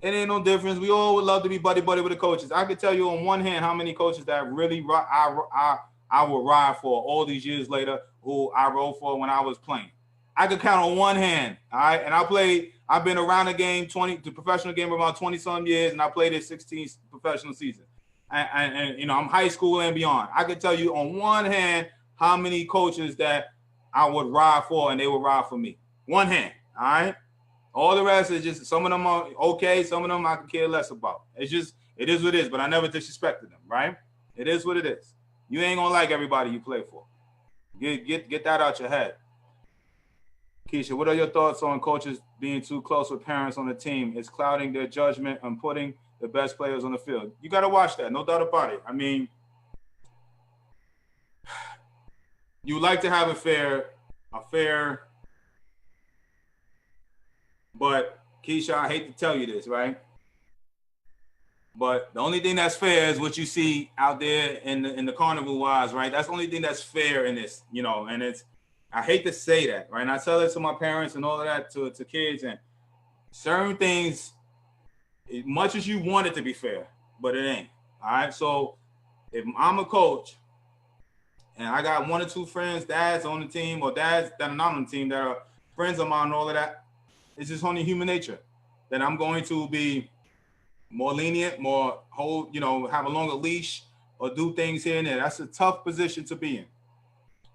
It ain't no difference. We all would love to be buddy with the coaches. I could tell you on one hand how many coaches that really I will ride for all these years later, who I rode for when I was playing. I could count on one hand, all right? And I've been around the professional game about 20-some years, and I played it 16 professional seasons. And you know, I'm high school and beyond. I could tell you on one hand how many coaches that I would ride for and they would ride for me. One hand, all right? All the rest is just, some of them are okay, some of them I could care less about. It is what it is, but I never disrespected them, right? It is what it is. You ain't gonna like everybody you play for. Get that out your head. Keisha, what are your thoughts on coaches being too close with parents on the team? It's clouding their judgment and putting the best players on the field. You got to watch that, no doubt about it. I mean, you like to have a fair, but Keisha, I hate to tell you this, right? But the only thing that's fair is what you see out there in the carnival wise, right? That's the only thing that's fair in this, you know, and I hate to say that, right? And I tell it to my parents and all of that to kids, and certain things, as much as you want it to be fair, but it ain't. All right. So if I'm a coach and I got one or two friends, dads on the team, or dads that are not on the team that are friends of mine and all of that, it's just only human nature that I'm going to be more lenient, have a longer leash, or do things here and there. That's a tough position to be in.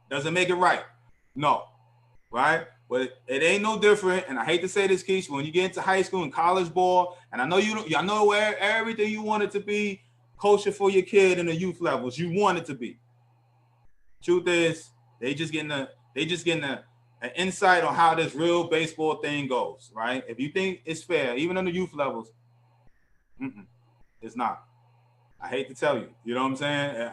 Doesn't make it right. No. Right? But it ain't no different. And I hate to say this, Keisha, when you get into high school and college ball, and I know where everything you want it to be, coaching for your kid in the youth levels, you want it to be. Truth is, they just getting an insight on how this real baseball thing goes, right? If you think it's fair, even on the youth levels, it's not. I hate to tell you, you know what I'm saying?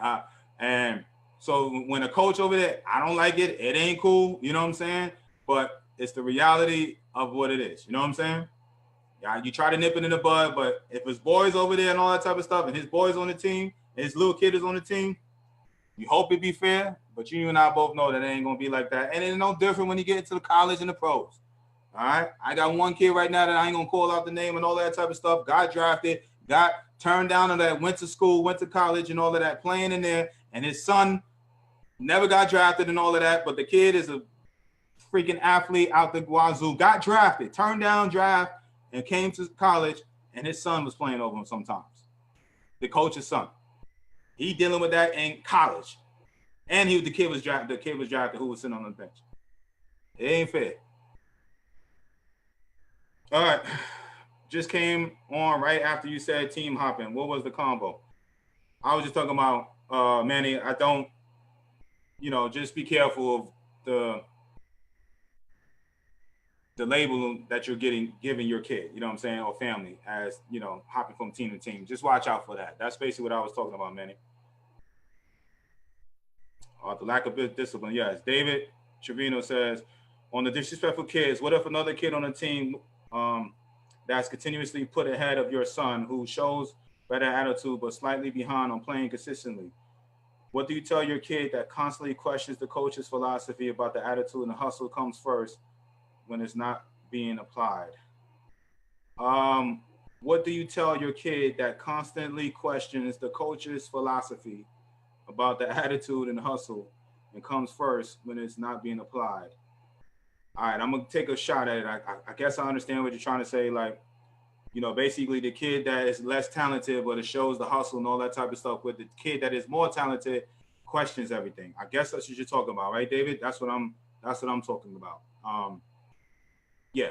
And so when a coach over there, I don't like it, it ain't cool, you know what I'm saying? But it's the reality of what it is, you know what I'm saying? Yeah, you try to nip it in the bud, but if his boys over there and all that type of stuff, and his boys on the team, and his little kid is on the team, you hope it be fair, but you and I both know that it ain't gonna be like that. And it's no different when you get into the college and the pros. All right. I got one kid right now that I ain't gonna call out the name and all that type of stuff. Got drafted, got turned down on that, went to school, went to college and all of that, playing in there. And his son never got drafted and all of that. But the kid is a freaking athlete out the wazoo, got drafted, turned down draft, and came to college, and his son was playing over him sometimes. The coach's son. He dealing with that in college. And the kid was drafted who was sitting on the bench. It ain't fair. All right. Just came on right after you said team hopping. What was the combo? I was just talking about, Manny, I don't, just be careful of the label that you're giving your kid, you know what I'm saying, or family, as, hopping from team to team. Just watch out for that. That's basically what I was talking about, Manny. The lack of discipline, yes. David Trevino says, on the disrespectful kids, what if another kid on the team that's continuously put ahead of your son, who shows better attitude but slightly behind on playing consistently? What do you tell your kid that constantly questions the coach's philosophy about the attitude and the hustle comes first when it's not being applied? What do you tell your kid that constantly questions the coach's philosophy about the attitude and hustle and comes first when it's not being applied? All right, I'm gonna take a shot at it. I guess I understand what you're trying to say. Like, basically the kid that is less talented, but it shows the hustle and all that type of stuff. With the kid that is more talented, questions everything. I guess that's what you're talking about, right, David? That's what I'm talking about. Yeah.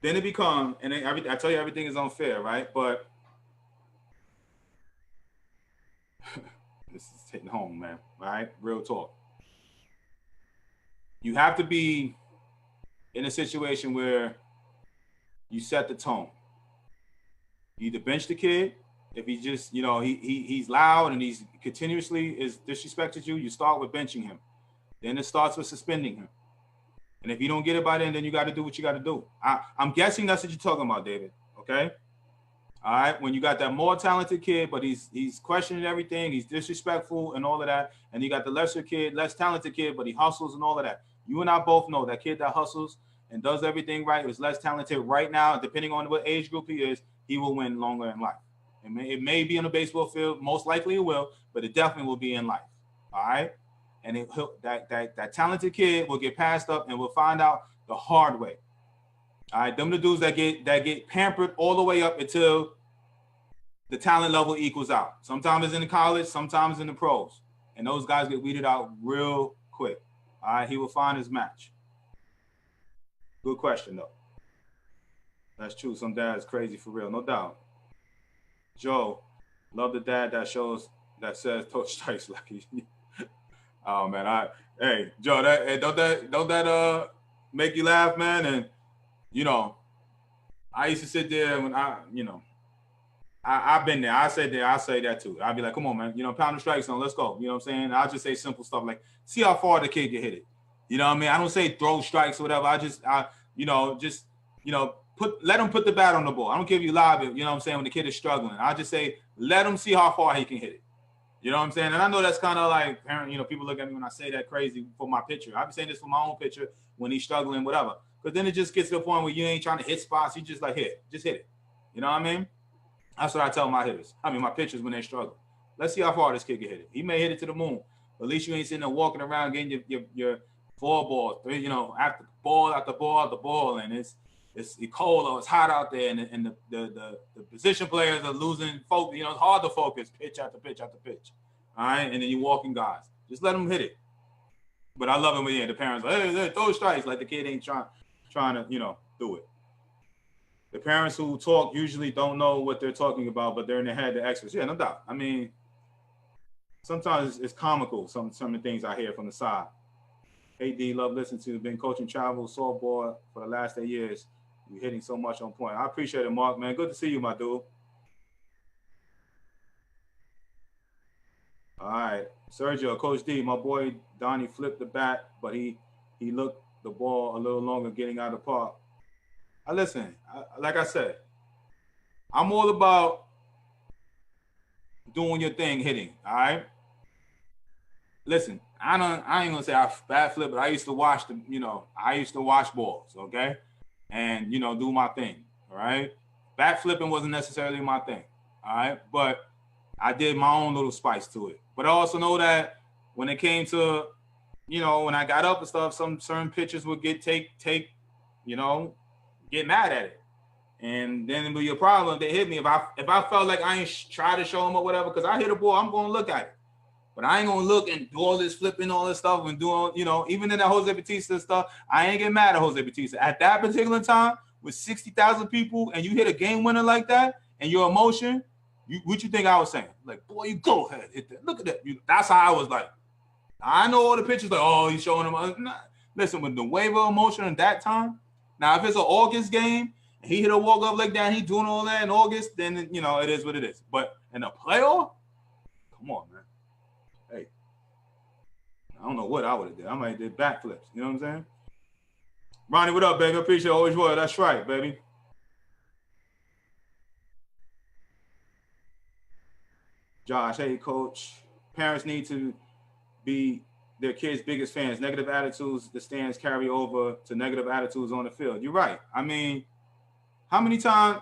Then it becomes, and I tell you everything is unfair, right? But this is hitting home, man. Right? Real talk. You have to be in a situation where you set the tone. You either bench the kid if he just, he's loud and he's continuously is disrespected you. You start with benching him. Then it starts with suspending him. And if you don't get it by then you got to do what you got to do. I'm guessing that's what you're talking about, David. Okay. All right. When you got that more talented kid, but he's questioning everything, he's disrespectful and all of that. And you got the lesser kid, less talented kid, but he hustles and all of that. You and I both know that kid that hustles and does everything right is less talented right now. Depending on what age group he is, he will win longer in life. It may be on a baseball field. Most likely it will, but it definitely will be in life. All right. And that talented kid will get passed up and we'll find out the hard way. All right. Them the dudes that get pampered all the way up until the talent level equals out. Sometimes it's in the college, sometimes in the pros. And those guys get weeded out real quick. All right. He will find his match. Good question, though. That's true. Some dad is crazy for real, no doubt. Joe, love the dad that says touch strikes like he. Oh man, hey Joe, don't that make you laugh, man? And I used to sit there when I've been there. I say that too. I'd be like, come on, man, pound the strikes on, let's go. You know what I'm saying? I'll just say simple stuff like, see how far the kid can hit it. You know what I mean? I don't say throw strikes or whatever. Let him put the bat on the ball. I don't give you live, you know what I'm saying, when the kid is struggling. I just say, let him see how far he can hit it. You know what I'm saying? And I know that's kind of like, people look at me when I say that crazy for my pitcher. I've been saying this for my own pitcher when he's struggling, whatever. Because then it just gets to the point where you ain't trying to hit spots. You just like, just hit it. You know what I mean? That's what I tell my hitters. My pitchers when they struggle. Let's see how far this kid can hit it. He may hit it to the moon. But at least you ain't sitting there walking around getting your 4 balls, after ball after ball after ball, and it's cold or it's hot out there, and the position players are losing focus. It's hard to focus pitch after pitch after pitch. All right, and then you're walking guys. Just let them hit it. But I love it when the parents are like, hey, throw strikes, like the kid ain't trying to do it. The parents who talk usually don't know what they're talking about, but they're in their head, the experts. Yeah, no doubt. Sometimes it's comical, some of the things I hear from the side. Hey, D, love listening to you. Been coaching travel softball for the last 8 years. You're hitting so much on point. I appreciate it, Mark, man. Good to see you, my dude. All right. Sergio, Coach D, my boy Donnie flipped the bat, but he looked the ball a little longer getting out of the park. Like I said, I'm all about doing your thing, hitting, all right? Listen, I ain't gonna say I bat flip, but I used to watch balls, okay? And do my thing, all right? Bat flipping wasn't necessarily my thing, all right? But I did my own little spice to it. But I also know that when it came to, when I got up and stuff, some certain pitchers would get get mad at it. And then it'd be a problem if they hit me. If I felt like I ain't try to show them or whatever, because I hit a ball, I'm gonna look at it. But I ain't gonna look and do all this flipping, all this stuff, and doing, even in that Jose Bautista stuff, I ain't getting mad at Jose Bautista. At that particular time, with 60,000 people, and you hit a game winner like that, and your emotion, what you think I was saying? Like, boy, you go ahead, hit that. Look at that. That's how I was like. I know all the pictures, like, oh, he's showing them. Nah. Listen, with the wave of emotion at that time, now if it's an August game, and he hit a walk up like that, and he doing all that in August, then, it is what it is. But in a playoff, come on, man. Hey, I don't know what I would have did. I might have did backflips. You know what I'm saying? Ronnie, what up, baby? Appreciate it. Always will. That's right, baby. Josh, hey, coach. Parents need to be their kids' biggest fans. Negative attitudes, the stands carry over to negative attitudes on the field. You're right. How many times?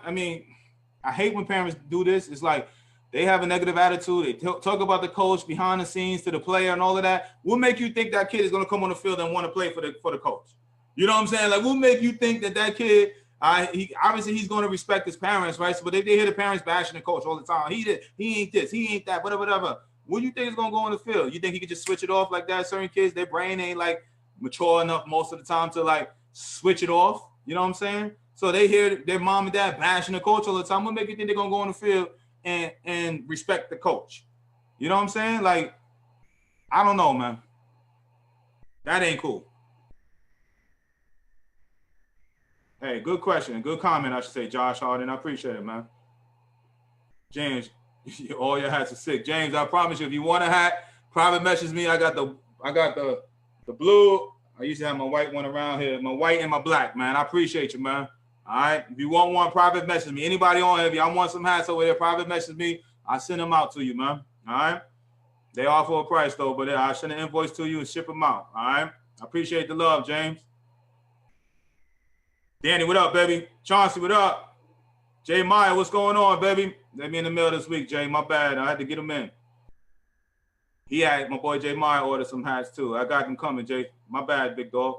I hate when parents do this. It's like they have a negative attitude. They talk about the coach behind the scenes to the player and all of that. What make you think that kid is going to come on the field and want to play for the coach? You know what I'm saying? Like, what make you think that kid, obviously he's going to respect his parents, right? So, but if they hear the parents bashing the coach all the time, he ain't this, he ain't that, whatever. What do you think is going to go on the field? You think he could just switch it off like that? Certain kids, their brain ain't like mature enough most of the time to like switch it off. You know what I'm saying? So they hear their mom and dad bashing the coach all the time. What make you think they're going to go on the field and respect the coach? You know what I'm saying? Like, I don't know, man. That ain't cool. Hey, good question. Good comment, I should say, Josh Harden. I appreciate it, man. James, all your hats are sick. James, I promise you, if you want a hat, private message me. I got the blue. I used to have my white one around here. My white and my black, man. I appreciate you, man. All right. If you want one, private message me. Anybody on here, if y'all want some hats over there, private message me. I'll send them out to you, man. All right. They are for a price, though, but I'll send an invoice to you and ship them out. All right. I appreciate the love, James. Danny, what up, baby? Chauncey, what up? Jay Meyer, what's going on, baby? Let me in the mail this week, Jay. My bad. I had to get him in. He had my boy Jay Meyer order some hats, too. I got them coming, Jay. My bad, big dog.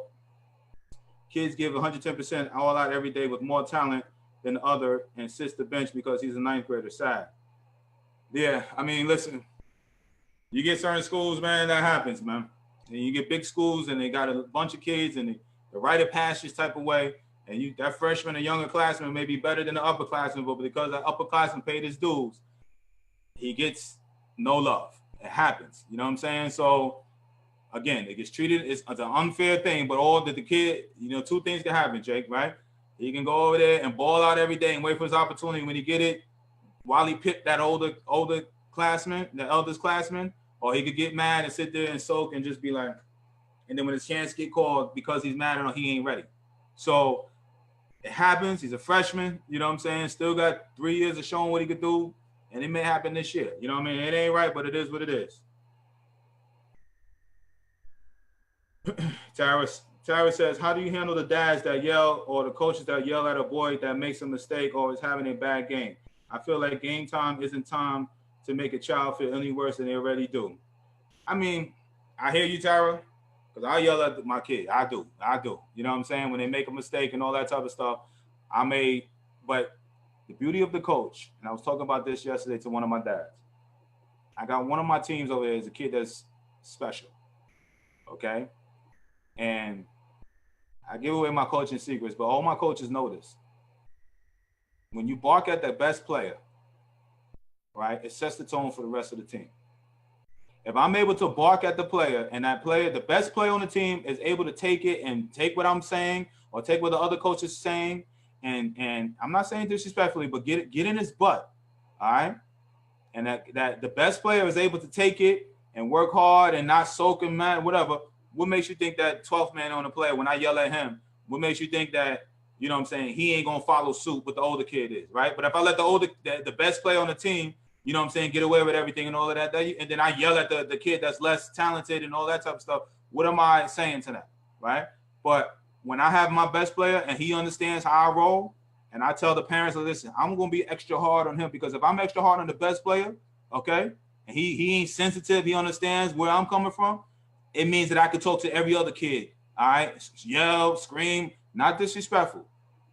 Kids give 110% all out every day with more talent than the other and sits the bench because he's a ninth grader. Sad. Yeah, I mean, listen. You get certain schools, man, that happens, man. And you get big schools and they got a bunch of kids and the rite of passage type of way. And that freshman or younger classman may be better than the upperclassman, but because the upperclassman paid his dues, he gets no love. It happens. You know what I'm saying? So, again, it gets treated as an unfair thing, but all that the kid, two things can happen, Jake, right? He can go over there and ball out every day and wait for his opportunity. When he get it, while he picked that older classman, the eldest classman, or he could get mad and sit there and soak and just be like, and then when his chance get called because he's mad or he ain't ready. So it happens. He's a freshman, you know what I'm saying? Still got 3 years of showing what he could do, and it may happen this year. You know what I mean? It ain't right, but it is what it is. Tara says, how do you handle the dads that yell or the coaches that yell at a boy that makes a mistake or is having a bad game? I feel like game time isn't time to make a child feel any worse than they already do. I mean, I hear you, Tara, because I yell at my kid. I do. You know what I'm saying? When they make a mistake and all that type of stuff, but the beauty of the coach, and I was talking about this yesterday to one of my dads. I got one of my teams over there is a kid that's special, okay? And I give away my coaching secrets, but all my coaches know this. When you bark at the best player, right, it sets the tone for the rest of the team. If I'm able to bark at the player and that player, the best player on the team is able to take it and take what I'm saying or take what the other coach is saying, and I'm not saying disrespectfully, but get in his butt, all right? And that the best player is able to take it and work hard and not soak him, man, whatever. What makes you think that 12th man on the player, when I yell at him, what makes you think that, you know what I'm saying, he ain't going to follow suit what the older kid is, right? But if I let the best player on the team, you know what I'm saying, get away with everything and all of that, and then I yell at the kid that's less talented and all that type of stuff, what am I saying to that, right? But when I have my best player and he understands how I roll, and I tell the parents, listen, I'm going to be extra hard on him, because if I'm extra hard on the best player, okay, and he ain't sensitive, he understands where I'm coming from, it means that I could talk to every other kid, all right? Yell, scream, not disrespectful,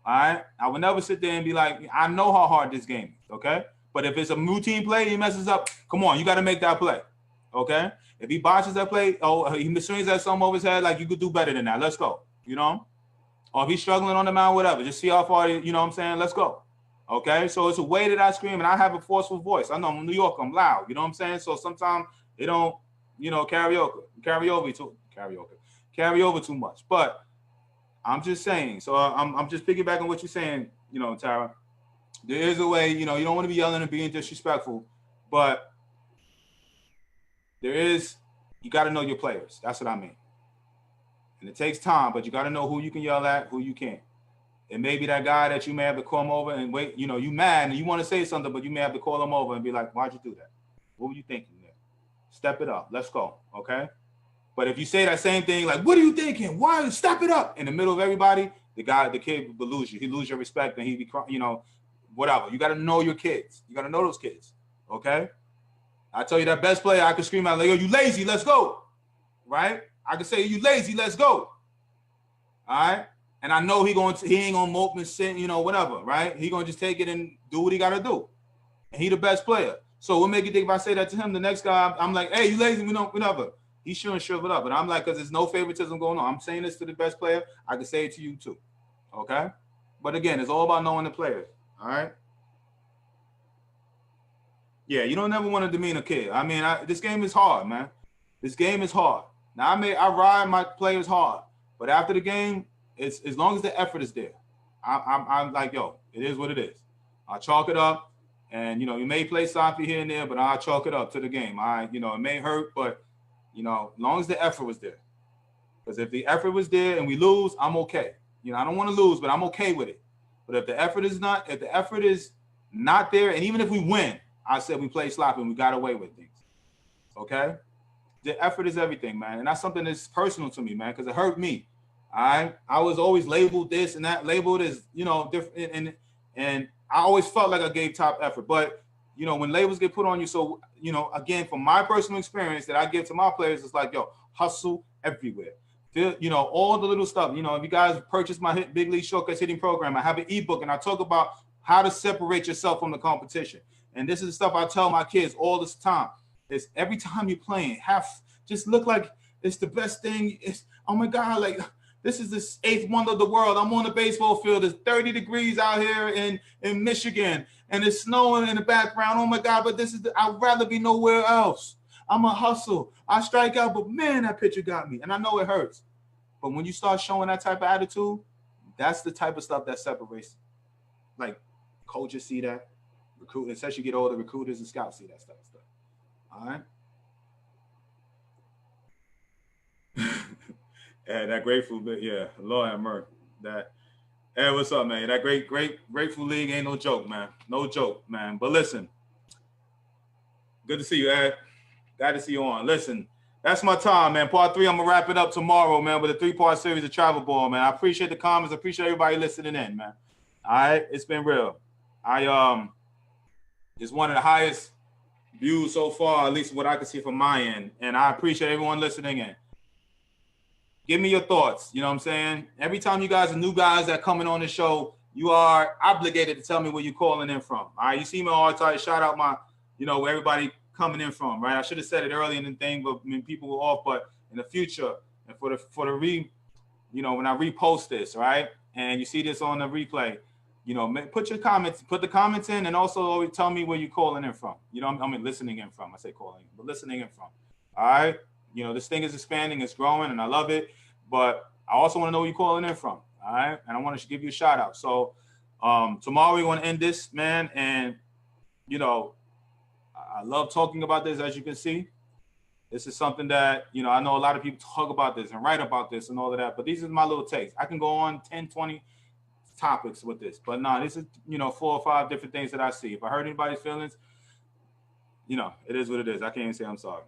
all right? I would never sit there and be like, I know how hard this game is, okay? But if it's a routine play, he messes up, come on, you got to make that play, okay? If he botches that play, he swings that something over his head, like, you could do better than that. Let's go, you know? Or if he's struggling on the mound, whatever, just see how far, you know what I'm saying? Let's go, okay? So it's a way that I scream, and I have a forceful voice. I know I'm in New York, I'm loud, you know what I'm saying? So sometimes it don't, carry over too much. But I'm just saying, so I'm just piggybacking on what you're saying, Tara. There is a way, you don't want to be yelling and being disrespectful, but you got to know your players. That's what I mean. And it takes time, but you got to know who you can yell at, who you can't. It may be that guy that you may have to call him over and wait, you mad and you want to say something, but you may have to call him over and be like, why'd you do that? What were you thinking there? Step it up. Let's go. Okay. But if you say that same thing, like, what are you thinking? Why? Step it up. In the middle of everybody, the kid will lose you. He lose your respect and he be, whatever. You got to know your kids. You got to know those kids. Okay. I tell you that best player, I can scream out like, "Yo, you lazy? Let's go." Right? I can say, "You lazy? Let's go." All right. And I know he ain't gonna mope and sit, you know, whatever. Right? He gonna just take it and do what he got to do. And he the best player. So what make you think if I say that to him, the next guy, I'm like, "Hey, you lazy? We don't, whatever." He shouldn't shrivel it up. But I'm like, because there's no favoritism going on. I'm saying this to the best player. I can say it to you too. Okay. But again, it's all about knowing the players. All right. Yeah, you don't never want to demean a kid. I mean, this game is hard, man. This game is hard. Now I ride my players hard, but after the game, it's as long as the effort is there. I'm like, yo, it is what it is. I chalk it up, and you know, you may play sloppy here and there, but I chalk it up to the game. You know, it may hurt, but you know, as long as the effort was there. Because if the effort was there and we lose, I'm okay. You know, I don't want to lose, but I'm okay with it. But if the effort is not there, and even if we win, I said we played sloppy and we got away with things. Okay? The effort is everything, man. And that's something that's personal to me, man, because it hurt me. I was always labeled this and that, labeled as, you know, different. And I always felt like I gave top effort. But, you know, when labels get put on you, so, you know, again, from my personal experience that I give to my players, it's like, yo, hustle everywhere. You know, all the little stuff. You know, if you guys purchase my Big League Shortcuts Hitting Program, I have an ebook and I talk about how to separate yourself from the competition. And this is the stuff I tell my kids all this time. Is every time you're playing, just look like it's the best thing. It's, oh my God, like this is the eighth wonder of the world. I'm on the baseball field. It's 30 degrees out here in Michigan, and it's snowing in the background. Oh my God, but I'd rather be nowhere else. I'm a hustle. I strike out, but man, that pitcher got me. And I know it hurts. But when you start showing that type of attitude, that's the type of stuff that separates. Like coaches see that. Recruiters, as you get older, recruiters and scouts see that stuff. All right. Yeah, that Grateful, yeah, Lord have mercy. That, hey, what's up, man? That Grateful League ain't no joke, man. No joke, man. But listen, good to see you, Ed. Glad to see you on. Listen, that's my time, man. Part 3, I'm gonna wrap it up tomorrow, man, with a 3-part series of Travel Ball, man. I appreciate the comments. I appreciate everybody listening in, man. All right, it's been real. It's one of the highest views so far, at least what I can see from my end. And I appreciate everyone listening in. Give me your thoughts. You know what I'm saying? Every time you guys are new guys that coming on the show, you are obligated to tell me where you're calling in from. All right. You see me all the time. Shout out my, you know, where everybody coming in from, right? I should have said it earlier in the thing, but I mean, people were off. But in the future, and you know, when I repost this, right? And you see this on the replay, you know, put the comments in, and also always tell me where you're calling in from. You know, I mean, listening in from. I say calling, but listening in from. All right. You know, this thing is expanding, it's growing, and I love it. But I also want to know where you're calling in from. All right. And I want to give you a shout out. So tomorrow we're going to end this, man. And, you know, I love talking about this, as you can see. This is something that, you know, I know a lot of people talk about this and write about this and all of that. But these are my little takes. I can go on 10, 20 topics with this. But no, this is, you know, 4 or 5 different things that I see. If I hurt anybody's feelings, you know, it is what it is. I can't even say I'm sorry.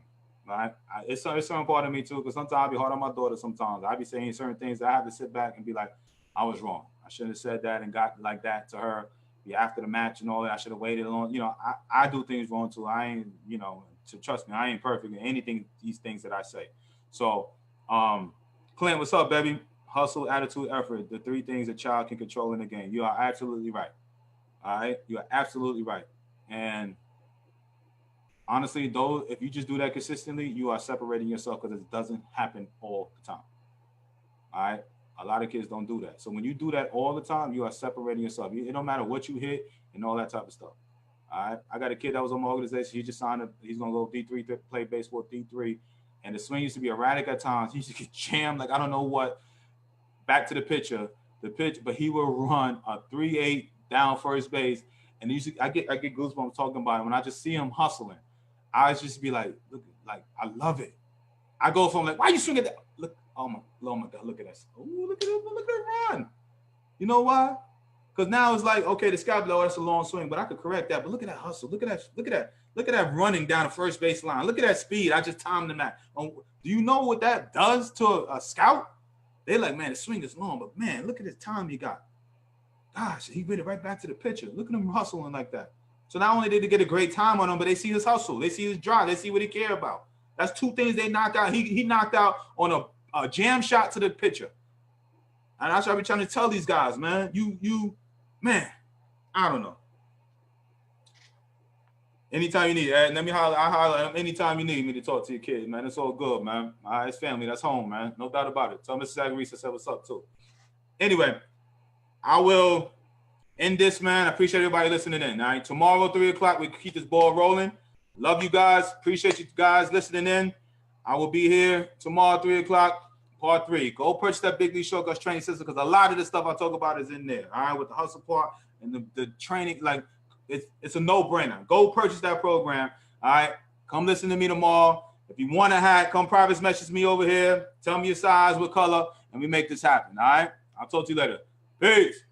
Right? It's so important to me too, because sometimes I'll be hard on my daughter. Sometimes I'll be saying certain things that I have to sit back and be like, I was wrong. I shouldn't have said that and got like that to her. Be after the match and all that. I should have waited along. You know, I do things wrong too. I ain't, you know, to trust me, I ain't perfect in anything, these things that I say. So, Clint, what's up, baby? Hustle, attitude, effort. The 3 things a child can control in the game. You are absolutely right. All right. You are absolutely right. And honestly, though, if you just do that consistently, you are separating yourself, because it doesn't happen all the time. All right? A lot of kids don't do that. So when you do that all the time, you are separating yourself. It don't matter what you hit and all that type of stuff. All right? I got a kid that was on my organization. He just signed up. He's going to go D3, to play baseball D3. And the swing used to be erratic at times. He used to get jammed like I don't know what. Back to the pitch, but he will run a 3-8 down first base. And usually I get goosebumps talking about it. When I just see him hustling, I just be like, look, like, I love it. I go from like, why you swinging that? Look, oh my God, look at that. Oh, look at that run. You know why? Because now it's like, okay, the sky blow, that's a long swing, but I could correct that. But look at that hustle. Look at that running down the first base line. Look at that speed. I just timed him that. Do you know what that does to a scout? They're like, man, the swing is long, but man, look at this time you got. gosh, he did it right back to the picture. Look at him hustling like that. So not only did they get a great time on him, but they see his hustle. They see his drive. They see what he care about. That's two things they knocked out. He knocked out on a jam shot to the pitcher. And that's what I be trying to tell these guys, man. Man, I don't know. Anytime you need, let me holler. I holler anytime you need me to talk to your kids, man. It's all good, man. All right, it's family. That's home, man. No doubt about it. Tell Mrs. Agarisa said what's up, too. Anyway, I will end this, man. I appreciate everybody listening in. All right, tomorrow, 3 o'clock, we keep this ball rolling. Love you guys. Appreciate you guys listening in. I will be here tomorrow, 3 o'clock, part 3. Go purchase that Big League Shortcuts training system because a lot of the stuff I talk about is in there. All right, with the hustle part and the training, like it's a no-brainer. Go purchase that program. All right, come listen to me tomorrow. If you want a hat, come private message me over here. Tell me your size, what color, and we make this happen. All right, I'll talk to you later. Peace.